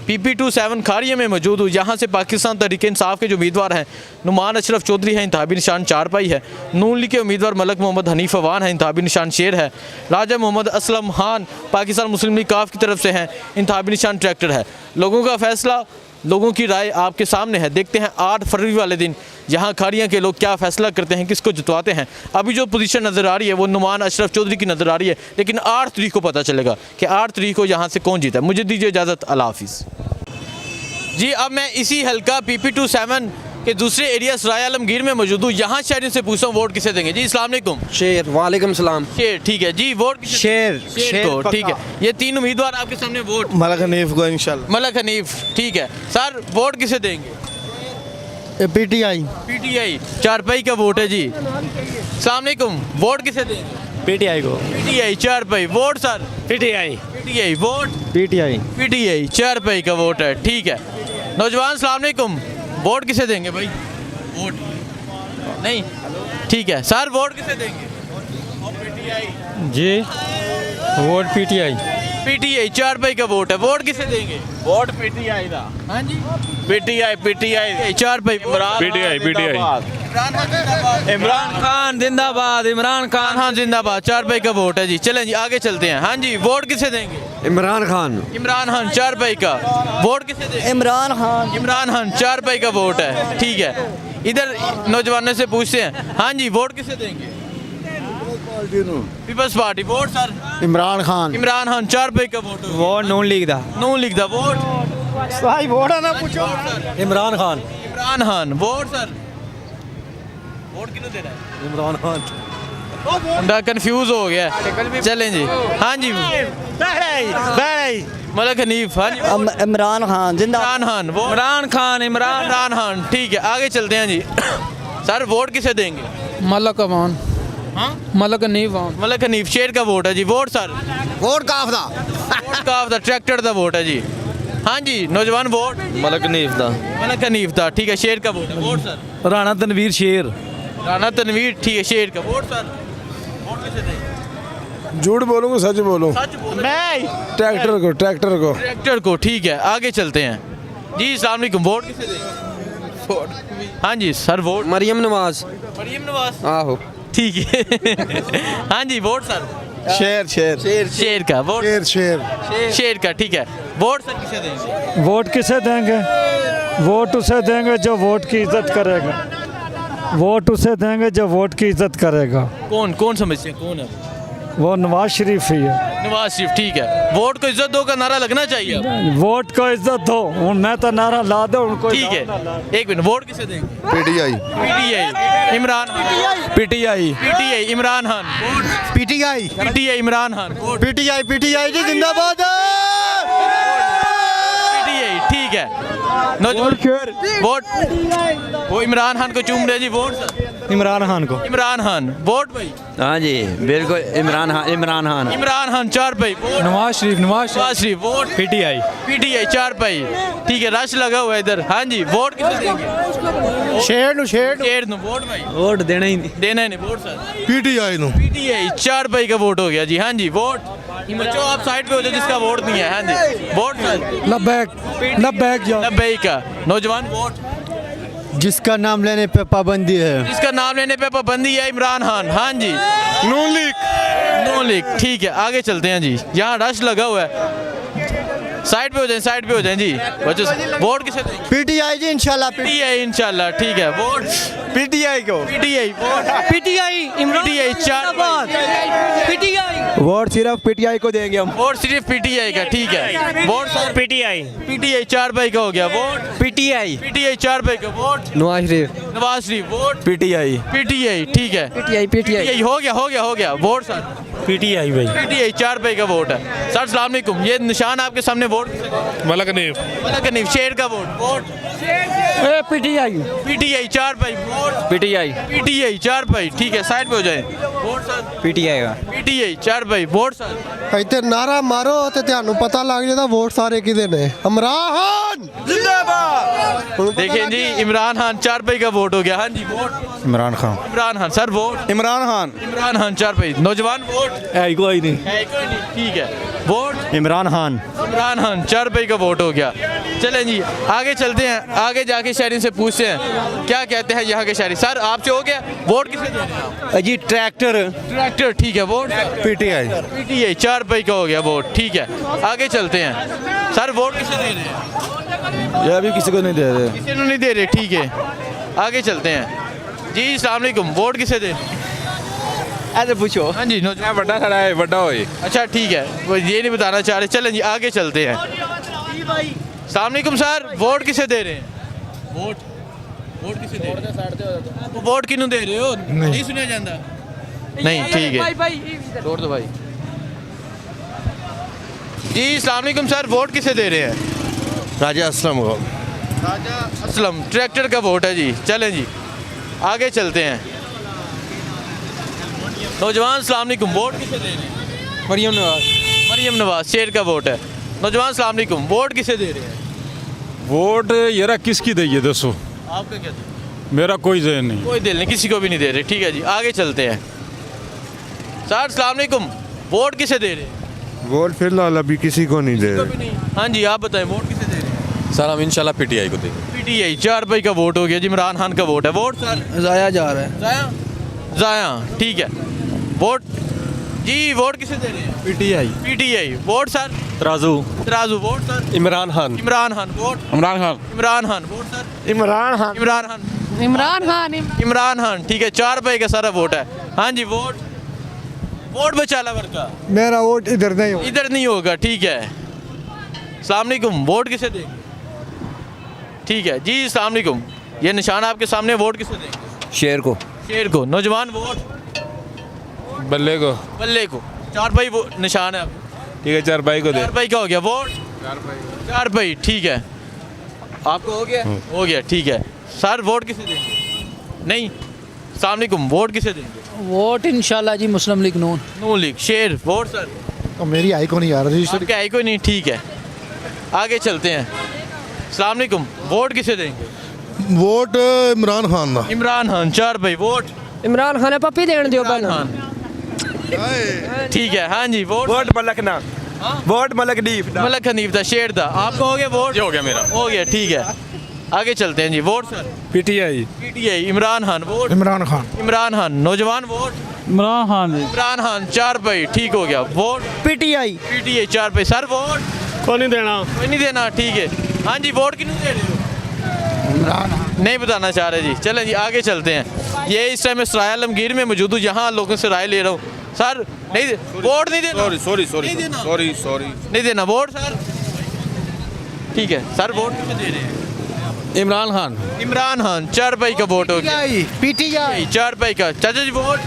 PP27 खारियाँ में मौजूद हूँ। यहाँ से पाकिस्तान तहरीक इंसाफ के जो उम्मीदवार हैं, नुमान अशरफ चौधरी हैं, इंतहाबी निशान चारपाई है। नून लीग के उम्मीदवार मलक मोहम्मद हनीफ अवान है, इंतहाबी निशान शेर है। राजा मोहम्मद असलम खान पाकिस्तान मुस्लिम लीग काफ की तरफ से हैं, इंतहाबी निशान ट्रैक्टर है। लोगों का फैसला, लोगों की राय आपके सामने है। देखते हैं 8 फरवरी वाले दिन यहाँ खारियाँ के लोग क्या फ़ैसला करते हैं, किसको जितवाते हैं। अभी जो पोजीशन नज़र आ रही है वो नुमान अशरफ चौधरी की नज़र आ रही है, लेकिन 8 तारीख को पता चलेगा कि 8 तारीख को यहाँ से कौन जीता है। मुझे दीजिए इजाज़त, अल्लाह हाफिज़ जी। अब मैं इसी हल्का PP27 के दूसरे एरिया सराय आलमगीर में मौजूद हूँ। यहाँ शहरियों से पूछता हूँ वोट किसे देंगे जी। अस्सलाम वालेकुम। शेर। वालेकुम सलाम। शेर, ठीक है जी। वोट शेर को, ठीक है। ये 3 उम्मीदवार आपके सामने, वोट? मलक हनीफ को इंशाल्लाह। मलक हनीफ, ठीक है। सर वोट किसे देंगे? पीटीआई चारपाई का वोट है जी। अस्सलाम वालेकुम, वोट किसे देंगे? पीटीआई को। पीटीआई चारपाई। Vote sir? PTI vote? PTI चारपाई का वोट है, ठीक है। नौजवान अस्सलाम वालेकुम, वोट किसे देंगे भाई? वोट नहीं, ठीक है। सर वोट किसे देंगे? जी वोट पीटीआई चारपाई का वोट है। वोट किसे देंगे? वोट पीटीआई दा। हाँ जी, पीटीआई चारपाई। इमरान खान जिंदाबाद। इमरान खान जिंदाबाद। चारपाई का वोट है जी। चलें जी, आगे चलते हैं। हाँ जी, वोट किसे देंगे? इमरान खान चारपाई का वोट किसे देंगे? इमरान खान चारपाई का वोट है, ठीक है। इधर नौजवानों से पूछते हैं। हाँ जी, वोट किसे देंगे? पीपल्स पार्टी। Vote sir? इमरान खान चारपाई का वोट। वोट नून लीग दा। वोट? सही वोट है ना, पूछो। Imran Khan. Vote sir? Vote किन्हों दे रहा है? इमरान खान। बंदा कंफ्यूज हो गया। चलें जी। हाँ जी, मलक हनीफ। हाँ जी, इमरान खान जिंदाबाद। इमरान खान, ठीक है। आगे चलते हैं जी। सर वोट किसे देंगे? मलक अवान। मलक हनीफ शेर का वोट है जी। Vote sir? वोट काफ दा। ट्रैक्टर का वोट है जी। हाँ जी, नौजवान वोट? मलक हनीफ दा, ठीक है। शेर का वोट है। Vote sir? राणा तनवीर शेर। ठीक है। शेर का वोट सर? वोट किसे देंगे? झूठ बोलूंगा सच बोलूं? मैं ट्रैक्टर को, ठीक है। आगे चलते हैं जी। अस्सलाम वालेकुम, वोट किसे देंगे? हाँ जी सर, वोट? मरियम नवाज। आहो, ठीक है। हाँ जी, वोट सर? शेर का वोट? शेर का, ठीक है। वोट सर किसे देंगे? वोट किसे देंगे? वोट उसे देंगे जो वोट की इज्जत करेगा। कौन समझते हैं? कौन है वो नवाज शरीफ ही है। नवाज शरीफ, ठीक है। वोट को इज्जत दो का नारा लगना चाहिए। वोट को इज्जत दो, मैं तो नारा ला दो उनको। ठीक है, एक मिनट, वोट किसे देंगे? PTI Imran Khan. PTI Imran Khan. PTI Imran Khan. PTI ji जिंदाबाद। पीटीआई, ठीक ठीक है नौजवान वोट वो इमरान खान को चूम रहे जी वोट सर इमरान खान को। इमरान खान वोट भाई हाँ जी बिल्कुल इमरान खान इमरान खान 4 भाई vote Nawaz Sharif Nawaz Sharif vote PTI PTI 4 भाई ठीक है रश लगा हुआ है इधर हाँ जी वोट किसे देंगे शेर नु वोट भाई वोट देना ही नहीं। देना है नहीं वोट सर पीटीआई नु पीटीआई 4 भाई का वोट हो गया जी हाँ जी वोट बच्चों आप साइड पे हो जाओ जिसका वोट नहीं है हाँ जी वोट सर नब्बे का नौजवान वोट जिसका नाम लेने पे पाबंदी है। जिसका नाम लेने पे पाबंदी है इमरान खान हाँ जी नो लीग ठीक है आगे चलते हैं जी यहाँ रश लगा हुआ है साइड पे हो जाएं जी बच्चों वोट किसे देंगे पीटीआई जी इंशाल्लाह। पीटीआई इंशाल्लाह ठीक है वोट पीटीआई को। PTI vote PTI PTI 4 PTI vote सिर्फ पीटीआई को देंगे हम। वोट सिर्फ पीटीआई का ठीक है वोट सर पीटीआई 4 भाई का हो गया वोट पीटीआई 4 भाई का vote Nawaz Sharif vote PTI ठीक है पीटीआई हो गया वोट सर पीटीआई भाई। पीटीआई 4 भाई का वोट है सर अस्सलाम वालेकुम ये निशान आपके सामने वोट मलक नहीं शेर का वोट पीटीआई 4 भाई वोट पीटीआई 4 भाई ठीक है साइड पे हो जाए वोट सर पीटीआई का। पीटीआई 4 भाई वोट सर ਇੱਥੇ ਨਾਰਾ ਮਾਰੋ ਤੇ ਤੁਹਾਨੂੰ ਪਤਾ ਲੱਗ ਜਾਂਦਾ ਵੋਟ ਸਾਰੇ ਕਿਹਦੇ ਨੇ। इमरान खान जिंदाबाद। देखें जी इमरान खान 4 भाई का वोट हो गया हाँ जी vote Imran Khan sir vote Imran Khan 4 भाई नौजवान वोट है कोई नहीं। है कोई नहीं ठीक है वोट इमरान खान 4 भाई का वोट हो गया चलें जी आगे चलते हैं आगे जाके शहरी से पूछते हैं क्या कहते हैं यहाँ के शहरी सर आपसे हो गया वोट किसे दे रहे हैं आप? जी ट्रैक्टर ठीक है वोट पीटीआई 4 भाई का हो गया वोट ठीक है आगे चलते हैं सर वोट किसे दे रहे हैं ये अभी किसी को नहीं दे रहे। किसी को नहीं दे रहे ठीक है आगे चलते हैं जी अस्सलाम वालेकुम वोट किसे दे ऐसे पूछो। हाँ जी ਵੱਡਾ ਖੜਾ ਹੈ ਵੱਡਾ ਹੋਏ अच्छा ठीक है वो ये नहीं बताना चाह रहे चलें जी आगे चलते हैं अस्सलाम वालेकुम सर वोट किसे दे रहे हैं वोट किसे दे रहे हैं वोट किन्नू दे रहे हो नहीं सुना जाता नहीं ठीक है छोड़ दो भाई जी अस्सलाम वालेकुम सर वोट किसे दे रहे हैं राजा असलम को। असलम ट्रैक्टर का वोट है जी चलें जी आगे चलते हैं नौजवान अस्सलाम वालेकुम वोट किसे दे रहे हैं मरियम नवाज शेर का वोट है नौजवान अस्सलाम वालेकुम वोट किसे दे रहे हैं वोट यार किसकी दइए दसो। आपका क्या मेरा कोई ज़हन नहीं। कोई दिल नहीं किसी को भी नहीं दे रहे ठीक है जी आगे चलते हैं सर अस्सलाम वालेकुम वोट किसे दे रहे हैं वोट फिलहाल अभी किसी को नहीं दे रहे। हाँ जी आप बताएं वोट किसे दे रहे हैं सर हम इंशाल्लाह पीटीआई को देंगे पीटीआई 4 भाई का वोट हो गया जी इमरान खान का वोट है वोट सर जाया जा रहा है। जाया ठीक है वोट जी वोट किसे दे रहे हैं पीटीआई वोट सर तराजू vote sir Imran Khan vote Imran Khan vote sir Imran Khan ठीक है 4 भाई का सारा वोट है हाँ जी वोट बचाला वर्ग का मेरा वोट इधर नहीं होगा ठीक है अस्सलाम वालेकुम वोट किसे देंगे ठीक है जी अस्सलाम वालेकुम ये निशान आपके सामने वोट किसे देंगे शेर को नौजवान वोट बल्ले को 4 भाई वो निशान है ठीक है 4 भाई को दे 4 भाई का हो गया वोट 4 भाई ठीक है आपको हो गया ठीक है सर वोट किसे देंगे नहीं अस्सलाम वालेकुम वोट किसे देंगे वोट इंशाल्लाह जी मुस्लिम लीग नून लीग शेर वोट सर तो मेरी आई को नहीं आ रही। आपके आई को नहीं ठीक है आगे चलते हैं अस्सलाम वालेकुम वोट किसे देंगे वोट इमरान खान ना। इमरान खान 4 भाई वोट इमरान खान पप्पी देन दियो इमरान खान ठीक है हाँ जी वोट मलक हनीफ था शेर था आपका हो गया वोट हो गया मेरा हो गया ठीक है आगे चलते हैं जी vote sir PTI Imran Khan नौजवान वोट इमरान खान 4 भाई ठीक हो गया वोट पीटीआई 4 भाई सर वोट कोई नहीं देना ठीक है हाँ जी वोट किन्होंने दे रहे हो नहीं बताना चाह रहे जी चलें जी आगे चलते हैं ये इस टाइम मैं सराय आलमगीर में मौजूद हूँ यहाँ लोगों से राय ले रहा हूँ सर नहीं वोट नहीं देना नहीं देना वोट सर ठीक है सर वोट किसमें दे रहे हैं इमरान खान 4 भाई का वोट हो गया पीटीआई 4 भाई का चाचा जी वोट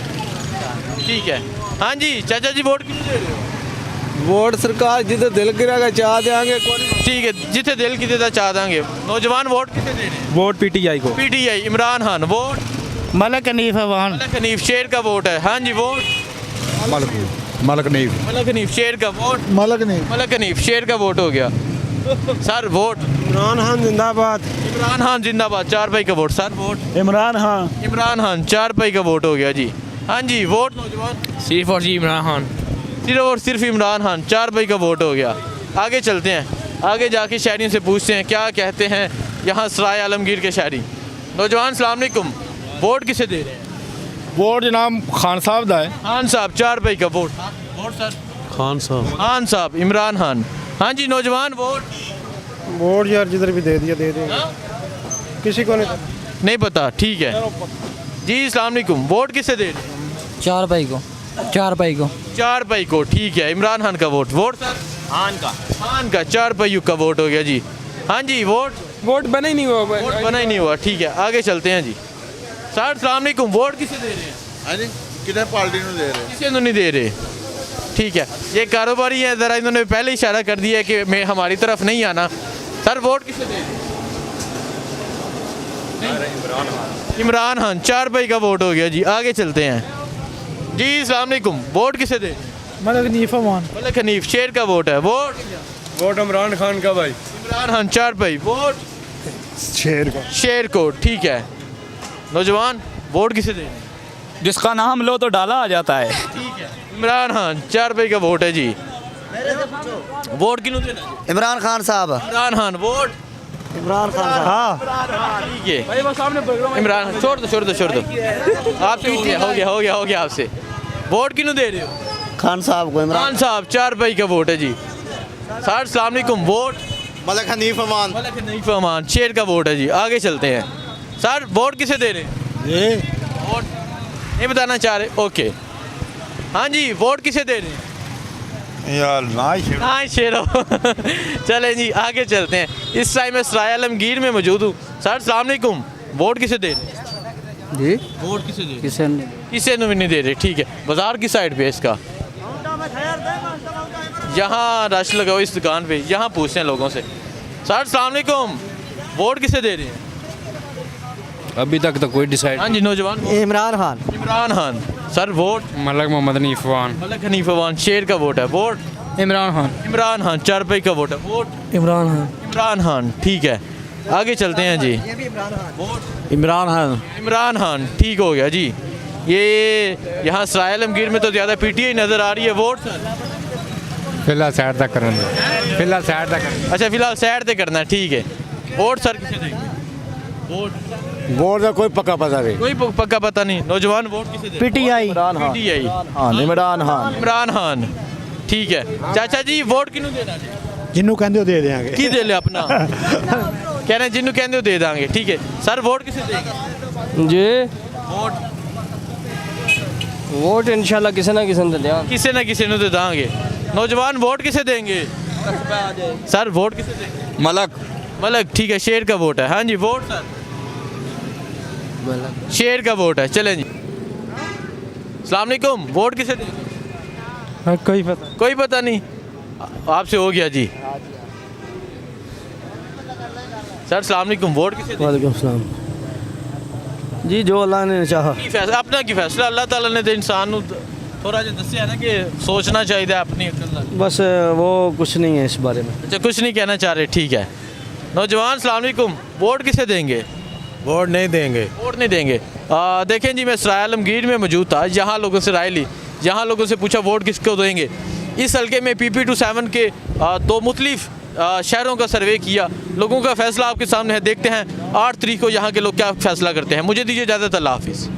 ठीक है हाँ जी चाचा जी वोट किसमें दे रहे हो वोट सरकार जिधर दिल करेगा चाह देंगे। ठीक है, जिथे दिल की देता चाह देंगे। नौजवान वोट किसे दे रहे हैं? वोट पीटीआई को। पीटीआई इमरान खान। वोट मलक हनीफ अवान। मलक हनीफ शेर का वोट है। हाँ जी, वोट मलक नहीं मलक हनीफ शेर का वोट। मलक नहीं। मलक हनीफ शेर का वोट हो गया। सर वोट इमरान खान जिंदाबाद। इमरान खान जिंदाबाद। 4 भाई का vote. Sir vote Imran Khan. Imran Khan. 4 भाई का वोट हो गया जी। हाँ जी, वोट नौजवान सिर्फ और जी इमरान खान। सिर्फ और सिर्फ इमरान खान। 4 भाई का वोट हो गया। आगे चलते हैं, आगे जाके शहरियों से पूछते हैं क्या कहते हैं यहाँ सराय आलमगीर के शहरी। नौजवान सलाम अलैकुम, वोट किसे दे रहे हैं? वोट जनाब खान साहब दा है। खान साहब। 4 भाई का वोट। वोट सर खान साहब। खान साहब। इमरान खान। हाँ जी नौजवान, वोट वोट यार जिधर भी दे दिया दे दे, किसी को नहीं पता। ठीक है जी, अस्सलाम वालेकुम, वोट किसे दे रहे हैं? 4 भाई को। 4 भाई को। 4 भाई को। ठीक है, इमरान खान का वोट। वोट सर खान का। खान का। 4 भाइयों का वोट हो गया जी। हाँ जी, वोट बना ही नहीं हुआ। वोट बना ही नहीं हुआ। ठीक है, आगे चलते हैं जी। सर अस्सलाम वालेकुम, वोट किसे दे रहे हैं? हाँ जी, किधर पार्टी ने दे रहे? किसे तो नहीं दे रहे। ठीक है, ये कारोबारी है, ज़रा इन्होंने पहले इशारा कर दिया है कि मैं हमारी तरफ नहीं आना। सर वोट किसे दे रहे? इमरान खान। 4 भाई का वोट हो गया जी। आगे चलते हैं जी। अस्सलाम वालेकुम, वोट किसे दे? मलक हनीफ अवान। मलक हनीफ शेर का वोट है। वोट वोट इमरान खान का भाई। इमरान खान। 4 भाई। वोट शेर को। ठीक है नौजवान, वोट किसे दे? जिसका नाम लो तो डाला आ जाता है। ठीक है, इमरान खान। 4 भाई का वोट है जी। वोट किन्हों देना? इमरान खान साहब। इमरान खान। वोट इमरान खान साहब। ठीक है, इमरान खान। छोड़ दो आपसे हो गया आपसे। वोट किन्हों दे रहे हो? खान साहब को। खान साहब। 4 भाई का वोट है जी। सर अस्सलाम वालेकुम, वोट मलक हनीफ अमान। मलक हनीफ अमान। शेर का वोट है जी। आगे चलते हैं। सर वोट किसे दे रहे हैं? वोट नहीं बताना चाह रहे? ओके। हाँ जी, वोट किसे दे रहे हैं? यार ना शेरो। चलें जी, आगे चलते हैं। इस टाइम मैं सराय आलमगीर में मौजूद हूँ। सर अस्सलाम वालेकुम, वोट किसे दे रहे हैं? जी वोट किसे दे? किसे भी नहीं दे रहे। ठीक है, बाजार की साइड पे इसका यहाँ रश लगाओ इस दुकान पे, यहाँ पूछते हैं लोगों से। सर अस्सलाम वालेकुम, वोट किसे दे रहे हैं? अभी तक तो कोई डिसाइड। हाँ जी नौजवान। इमरान खान। इमरान खान। Sir vote Malak Mohammad Hanif Awan. मलक हनीफ अवान। शेर का वोट है। वोट इमरान खान। इमरान खान। 4 भाई का वोट है। वोट इमरान खान। इमरान खान। ठीक है, आगे चलते हैं जी। इमरान खान। इमरान खान। ठीक हो गया जी। ये यहाँ सराय आलमगीर में तो ज़्यादा पीटीआई नज़र आ रही है। वोट सर फिलहाल साइड तक करना। फिलहाल साइड तक। अच्छा, फिलहाल साइड से करना है। ठीक है, वोट सर किसे देंगे? वोट का कोई पक्का पता नहीं। कोई पक्का पता नहीं। नौजवान वोट किसे देंगे? पीटीआई। पीटीआई। इमरान खान। इमरान खान। ठीक है चाचा जी, वोट किन्हों देना? जिन्हों कहते दे देंगे। की दे ले अपना कह रहे हैं जिन्हों कहते हो दे देंगे। ठीक है सर, वोट किसे देंगे? जी वोट इंशाल्लाह किसी ना किसी ने दे देंगे। नौजवान वोट किसे देंगे? सर वोट किसे देंगे? मलक। ठीक है, शेर का वोट है। हाँ जी, वोट सर शेर का वोट है। चलें जी। अस्सलाम वालेकुम, वोट किसे देंगे? कोई पता नहीं। आपसे हो गया जी। सर अस्सलाम वालेकुम, वोट किसे देंगे? वालेकुम सलाम जी। जो अल्लाह ने चाहा। फैसला अपना की फैसला अल्लाह ताला ने तो इंसान को थोड़ा जिहा दस्सिया ना कि सोचना चाहिए अपनी अकल नाल। बस वो कुछ नहीं है इस बारे में। अच्छा, कुछ नहीं कहना चाह रहे। ठीक है नौजवान, अस्सलाम वालेकुम, वोट किसे देंगे? वोट नहीं देंगे। वोट नहीं देंगे। देखें जी, मैं सराय आलमगीर में मौजूद था, यहाँ लोगों से राय ली, यहाँ लोगों से पूछा वोट किसको देंगे। इस हल्के में PP27 के 2 मुख्तलिफ शहरों का सर्वे किया। लोगों का फैसला आपके सामने है। देखते हैं 8 तारीख को यहाँ के लोग क्या फैसला करते हैं। मुझे दीजिए इजाज़त। अल्लाह हाफिज़।